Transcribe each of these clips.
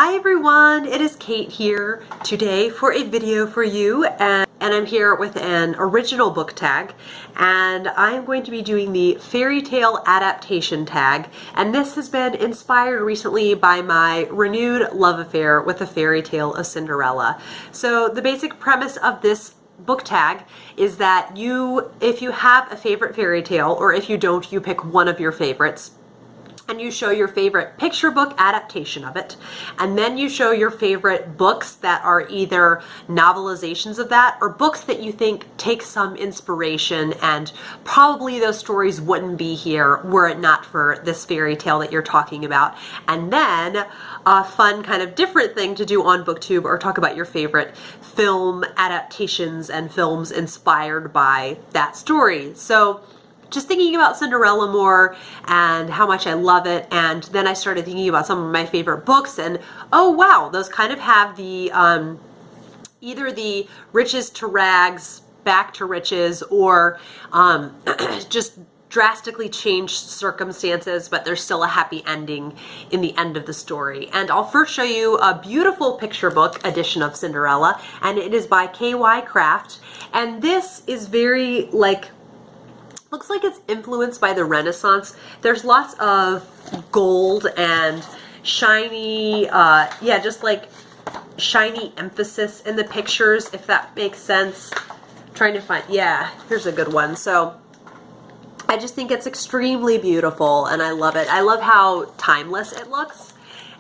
Hi everyone, it is Kate here today for a video for you, and I'm here with an original book tag, and I'm going to be doing the Fairytale adaptation tag, and this has been inspired recently by my renewed love affair with the fairy tale of Cinderella. So the basic premise of this book tag is that if you have a favorite fairy tale, or if you don't, you pick one of your favorites, and you show your favorite picture book adaptation of it, and then you show your favorite books that are either novelizations of that or books that you think take some inspiration, and probably those stories wouldn't be here were it not for this fairy tale that you're talking about. And then a fun kind of different thing to do on BookTube, or talk about your favorite film adaptations and films inspired by that story. So just thinking about Cinderella more and how much I love it, and then I started thinking about some of my favorite books, and oh wow, those kind of have the either the riches to rags back to riches, or just drastically changed circumstances, but there's still a happy ending in the end of the story. And I'll first show you a beautiful picture book edition of Cinderella, and it is by KY Craft, and this is very looks like it's influenced by the Renaissance. There's lots of gold and shiny, yeah, just like shiny emphasis in the pictures, if that makes sense. Trying to find, yeah, here's a good one. So I just think it's extremely beautiful, and I love it. I love how timeless it looks,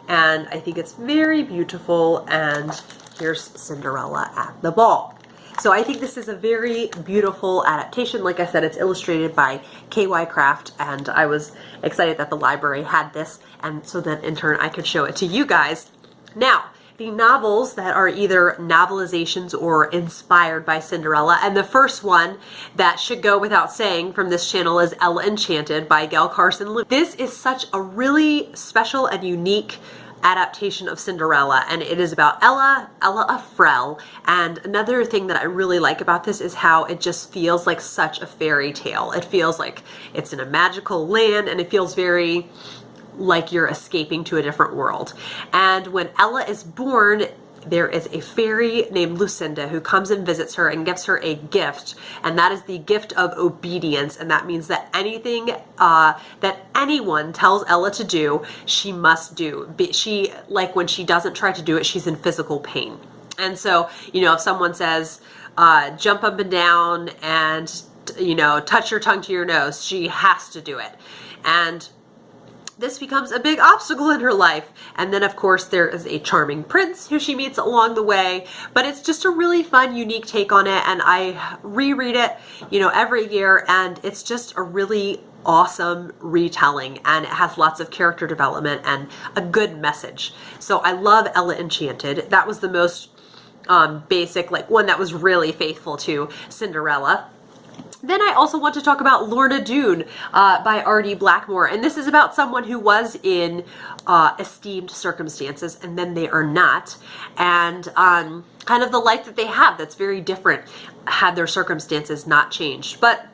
and I think it's very beautiful. And here's Cinderella at the ball. So I think this is a very beautiful adaptation. Like I said, it's illustrated by KY Craft, and I was excited that the library had this, and so then in turn I could show it to you guys. Now, the novels that are either novelizations or inspired by Cinderella, and the first one that should go without saying from this channel is Enchanted by Gail Carson. This is such a really special and unique adaptation of Cinderella, and it is about Ella a Frell. And another thing that I really like about this is how it just feels like such a fairy tale. It feels like it's in a magical land, and it feels very like you're escaping to a different world. And when Ella is born, there is a fairy named Lucinda who comes and visits her and gives her a gift, and that is the gift of obedience. And that means that anything that anyone tells Ella to do, she must do. She, like, when she doesn't try to do it, she's in physical pain. And so, you know, if someone says jump up and down and, you know, touch your tongue to your nose, she has to do it. And this becomes a big obstacle in her life. And then of course there is a charming prince who she meets along the way, but it's just a really fun, unique take on it, and I reread it, you know, every year, and it's just a really awesome retelling, and it has lots of character development and a good message. So I love Ella Enchanted. That was the most basic, like, one that was really faithful to Cinderella. Then I also want to talk about Lorna Doone by R.D. Blackmore, and this is about someone who was in esteemed circumstances and then they are not, and kind of the life that they have that's very different had their circumstances not changed. But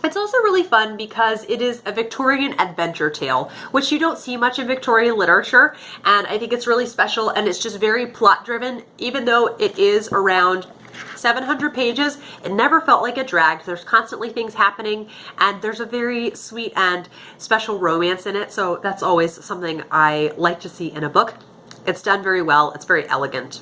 it's also really fun because it is a Victorian adventure tale, which you don't see much in Victorian literature, and I think it's really special, and it's just very plot driven. Even though it is around 700 pages, it never felt like it dragged. There's constantly things happening, and there's a very sweet and special romance in it, so that's always something I like to see in a book. It's done very well. It's very elegant.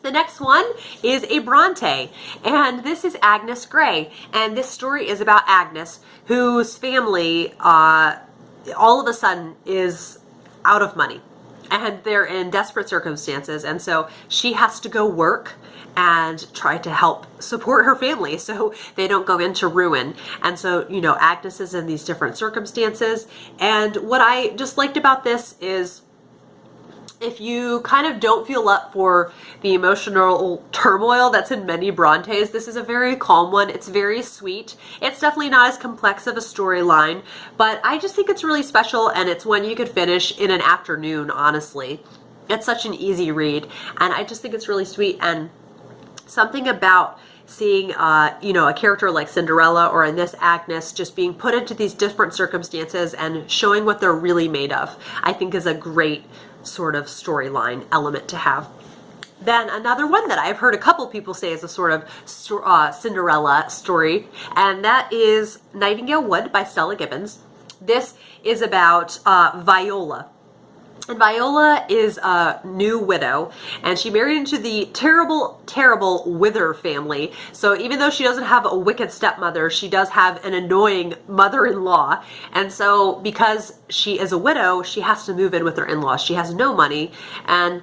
The next one is a Bronte, and this is Agnes Grey, and this story is about Agnes, whose family all of a sudden is out of money, and they're in desperate circumstances, and so she has to go work and try to help support her family so they don't go into ruin. And so, you know, Agnes is in these different circumstances, and what I just liked about this is, if you kind of don't feel up for the emotional turmoil that's in many Brontes, this is a very calm one. It's very sweet. It's definitely not as complex of a storyline, but I just think it's really special, and it's one you could finish in an afternoon, honestly. It's such an easy read, and I just think it's really sweet, and something about seeing, you know, a character like Cinderella, or in this Agnes, just being put into these different circumstances and showing what they're really made of, I think is a great sort of storyline element to have. Then another one that I've heard a couple people say is a sort of Cinderella story, and that is Nightingale Wood by Stella Gibbons. This is about Viola. And Viola is a new widow, and she married into the terrible, terrible Wither family. So even though she doesn't have a wicked stepmother, she does have an annoying mother-in-law. And so because she is a widow, she has to move in with her in-laws. She has no money. And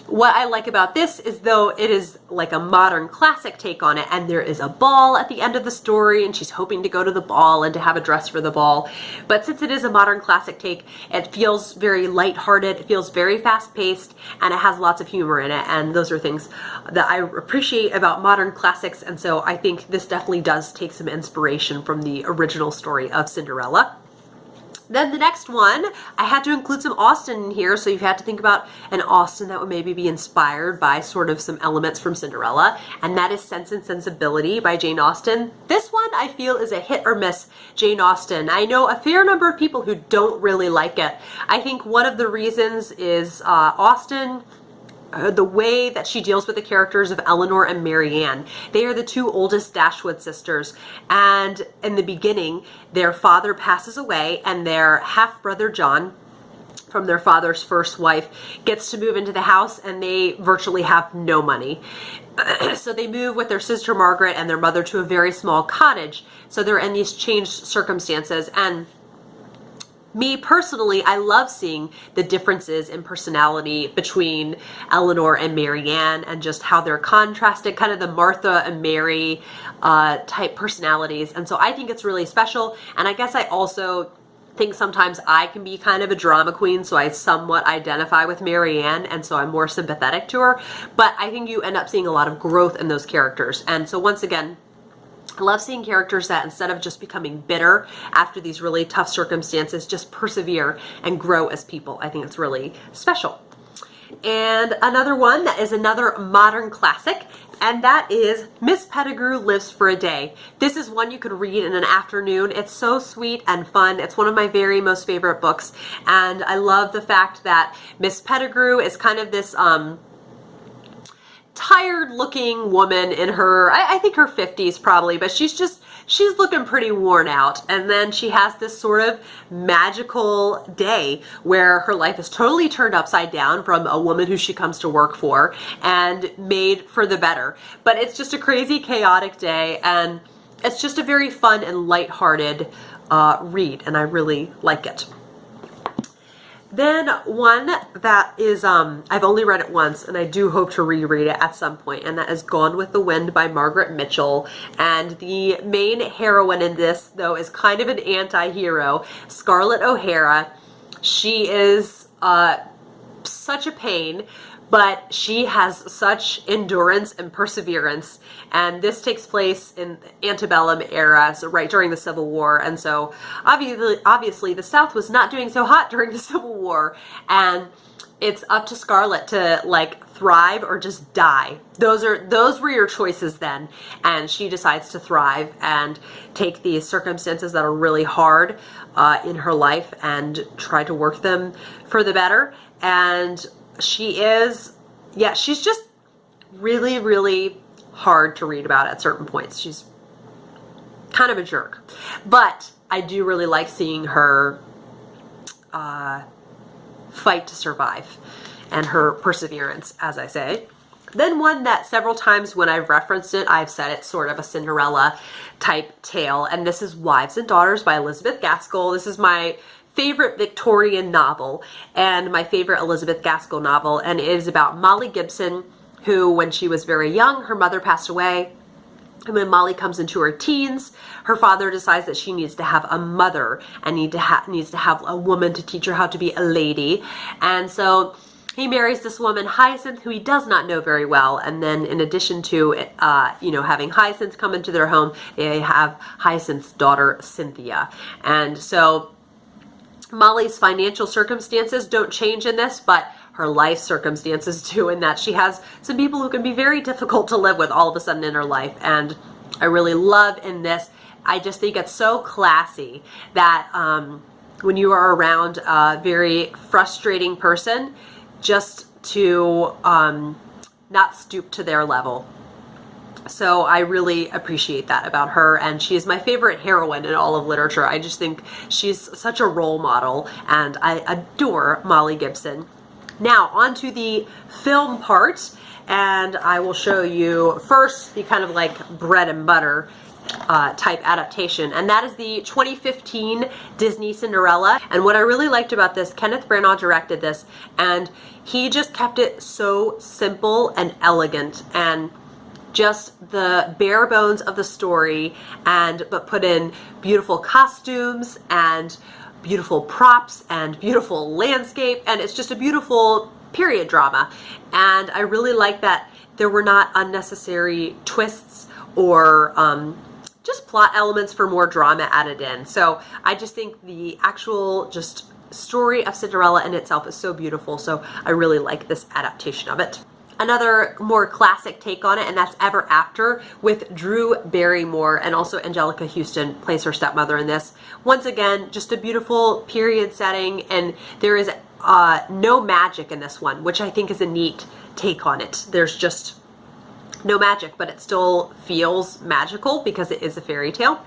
what I like about this is, though it is like a modern classic take on it, and there is a ball at the end of the story, and she's hoping to go to the ball and to have a dress for the ball. But since it is a modern classic take, it feels very lighthearted, it feels very fast-paced, and it has lots of humor in it, and those are things that I appreciate about modern classics, and so I think this definitely does take some inspiration from the original story of Cinderella. Then the next one, I had to include some Austen in here, so you've had to think about an Austen that would maybe be inspired by sort of some elements from Cinderella, and that is Sense and Sensibility by Jane Austen. This one I feel is a hit or miss Jane Austen. I know a fair number of people who don't really like it. I think one of the reasons is Austen, the way that she deals with the characters of Elinor and Marianne. They are the two oldest Dashwood sisters, and in the beginning their father passes away, and their half-brother John, from their father's first wife, gets to move into the house, and they virtually have no money. So they move with their sister Margaret and their mother to a very small cottage. So they're in these changed circumstances, and me personally, I love seeing the differences in personality between Elinor and Marianne, and just how they're contrasted, kind of the Martha and Mary type personalities. And so I think it's really special. And I guess I also think sometimes I can be kind of a drama queen, so I somewhat identify with Marianne, and so I'm more sympathetic to her. But I think you end up seeing a lot of growth in those characters. And so once again, I love seeing characters that, instead of just becoming bitter after these really tough circumstances, just persevere and grow as people. I think it's really special. And another one that is another modern classic, and that is Miss Pettigrew Lives for a Day. This is one you could read in an afternoon. It's so sweet and fun. It's one of my very most favorite books, and I love the fact that Miss Pettigrew is kind of this tired looking woman in her, I think her 50s probably, but she's looking pretty worn out. And then she has this sort of magical day where her life is totally turned upside down from a woman who she comes to work for, and made for the better. But it's just a crazy, chaotic day, and it's just a very fun and lighthearted read, and I really like it. Then one that is, I've only read it once, and I do hope to reread it at some point, and that is Gone with the Wind by Margaret Mitchell. And the main heroine in this, though, is kind of an anti-hero, Scarlett O'Hara. She is such a pain, but she has such endurance and perseverance, and this takes place in antebellum era, so right during the Civil War, and so obviously the South was not doing so hot during the Civil War, and it's up to Scarlett to like thrive or just die. Those were your choices then, and she decides to thrive and take these circumstances that are really hard in her life and try to work them for the better. And she is, yeah, she's just really, really hard to read about at certain points. She's kind of a jerk, but I do really like seeing her fight to survive, and her perseverance, as I say. Then one that several times when I've referenced it, I've said it's sort of a Cinderella type tale, and this is Wives and Daughters by Elizabeth Gaskell. This is my favorite Victorian novel and my favorite Elizabeth Gaskell novel, and it is about Molly Gibson, who, when she was very young, her mother passed away, and when Molly comes into her teens, her father decides that she needs to have a mother and needs to have a woman to teach her how to be a lady. And so he marries this woman, Hyacinth, who he does not know very well. And then in addition to, having Hyacinth come into their home, they have Hyacinth's daughter, Cynthia. And so Molly's financial circumstances don't change in this, but her life circumstances too, in that she has some people who can be very difficult to live with all of a sudden in her life. And I really love in this, I just think it's so classy that when you are around a very frustrating person, just to not stoop to their level. So I really appreciate that about her, and she is my favorite heroine in all of literature. I just think she's such a role model, and I adore Molly Gibson. Now on to the film part, and I will show you first the kind of like bread and butter type adaptation, and that is the 2015 Disney Cinderella. And what I really liked about this, Kenneth Branagh directed this, and he just kept it so simple and elegant, and just the bare bones of the story, but put in beautiful costumes and beautiful props and beautiful landscape, and it's just a beautiful period drama. And I really like that there were not unnecessary twists or just plot elements for more drama added in. So I just think the actual just story of Cinderella in itself is so beautiful, so I really like this adaptation of it. Another more classic take on it, and that's Ever After with Drew Barrymore, and also Angelica Houston plays her stepmother in this. Once again, just a beautiful period setting, and there is no magic in this one, which I think is a neat take on it. There's just no magic, but it still feels magical because it is a fairy tale.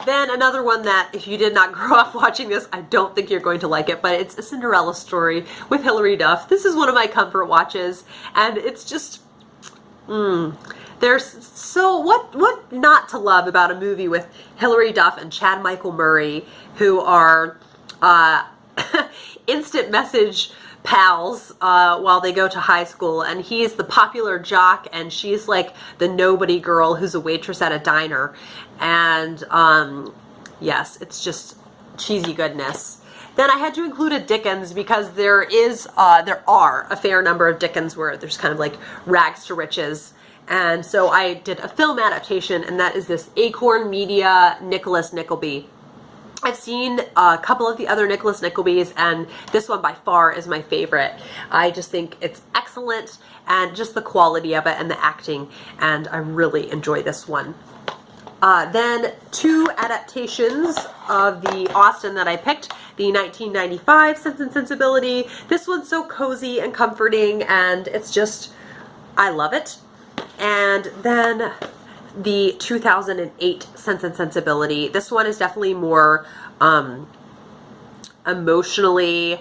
Then another one that, if you did not grow up watching this, I don't think you're going to like it, but it's A Cinderella Story with Hilary Duff. This is one of my comfort watches, and it's just, there's so, what not to love about a movie with Hilary Duff and Chad Michael Murray, who are instant message pals while they go to high school, and he's the popular jock and she's like the nobody girl who's a waitress at a diner. And yes, it's just cheesy goodness. Then I had to include a Dickens because there are a fair number of Dickens where there's kind of like rags to riches. And so I did a film adaptation, and that is this Acorn Media Nicholas Nickleby. I've seen a couple of the other Nicholas Nicklebys, and this one by far is my favorite. I just think it's excellent, and just the quality of it and the acting, and I really enjoy this one. Then two adaptations of the Austen that I picked. The 1995 Sense and Sensibility. This one's so cozy and comforting, and it's just, I love it. And then the 2008 Sense and Sensibility. This one is definitely more emotionally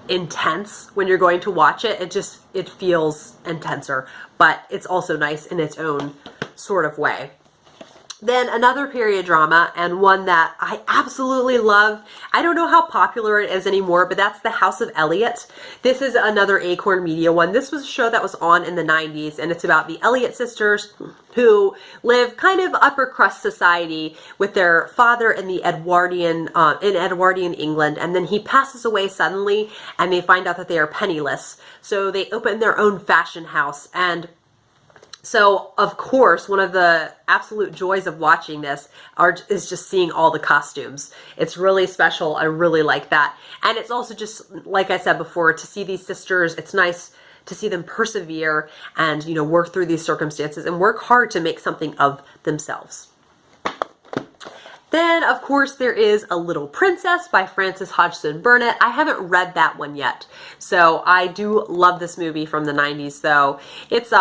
intense when you're going to watch it. It feels intenser, but it's also nice in its own sort of way. Then another period drama, and one that I absolutely love. I don't know how popular it is anymore, but that's The House of Eliott. This is another Acorn Media one. This was a show that was on in the 90s, and it's about the Eliott sisters who live kind of upper crust society with their father in the Edwardian England, and then he passes away suddenly, and they find out that they are penniless. So they open their own fashion house, and so, of course, one of the absolute joys of watching this is just seeing all the costumes. It's really special. I really like that. And it's also just, like I said before, to see these sisters, it's nice to see them persevere and, you know, work through these circumstances and work hard to make something of themselves. Then, of course, there is A Little Princess by Frances Hodgson Burnett. I haven't read that one yet. So, I do love this movie from the 90s, though. It's,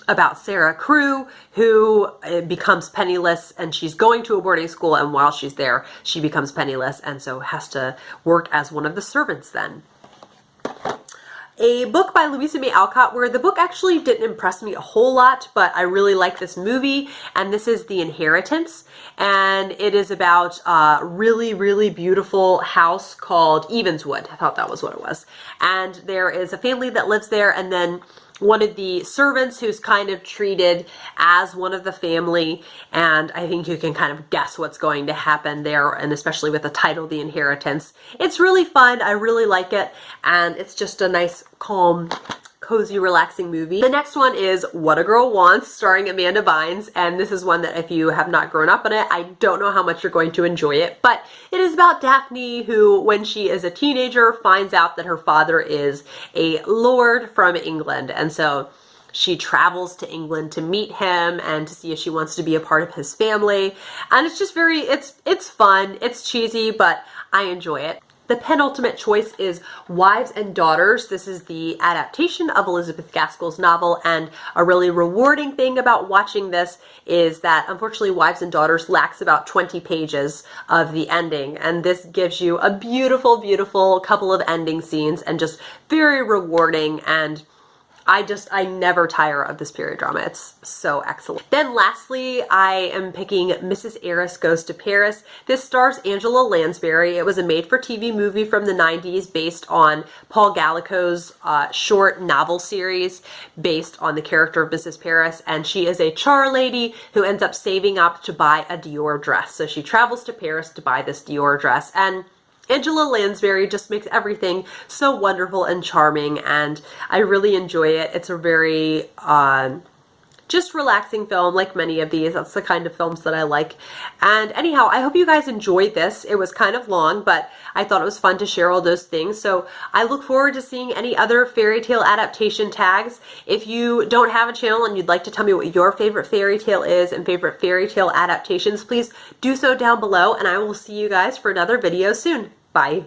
about Sarah Crewe, who becomes penniless, and she's going to a boarding school, and while she's there, she becomes penniless, and so has to work as one of the servants then. A book by Louisa May Alcott, where the book actually didn't impress me a whole lot, but I really like this movie, and this is The Inheritance, and it is about a really, really beautiful house called Evenswood. I thought that was what it was. And there is a family that lives there, and then one of the servants who's kind of treated as one of the family, and I think you can kind of guess what's going to happen there, and especially with the title, The Inheritance. It's really fun. I really like it, and it's just a nice, calm, cozy, relaxing movie. The next one is What a Girl Wants, starring Amanda Bynes, and this is one that if you have not grown up on it, I don't know how much you're going to enjoy it, but it is about Daphne, who, when she is a teenager, finds out that her father is a lord from England, and so she travels to England to meet him and to see if she wants to be a part of his family. And it's just it's fun, it's cheesy, but I enjoy it. The penultimate choice is Wives and Daughters. This is the adaptation of Elizabeth Gaskell's novel, and a really rewarding thing about watching this is that unfortunately Wives and Daughters lacks about 20 pages of the ending, and this gives you a beautiful, beautiful couple of ending scenes and just very rewarding, and I never tire of this period drama. It's so excellent. Then lastly, I am picking Mrs. Arris Goes to Paris. This stars Angela Lansbury. It was a made-for-TV movie from the 90s based on Paul Gallico's short novel series based on the character of Mrs. Paris, and she is a char lady who ends up saving up to buy a Dior dress. So she travels to Paris to buy this Dior dress, and Angela Lansbury just makes everything so wonderful and charming, and I really enjoy it. It's a very just relaxing film, like many of these. That's the kind of films that I like. And anyhow, I hope you guys enjoyed this. It was kind of long, but I thought it was fun to share all those things. So I look forward to seeing any other fairy tale adaptation tags. If you don't have a channel and you'd like to tell me what your favorite fairy tale is and favorite fairy tale adaptations, please do so down below, and I will see you guys for another video soon. Bye.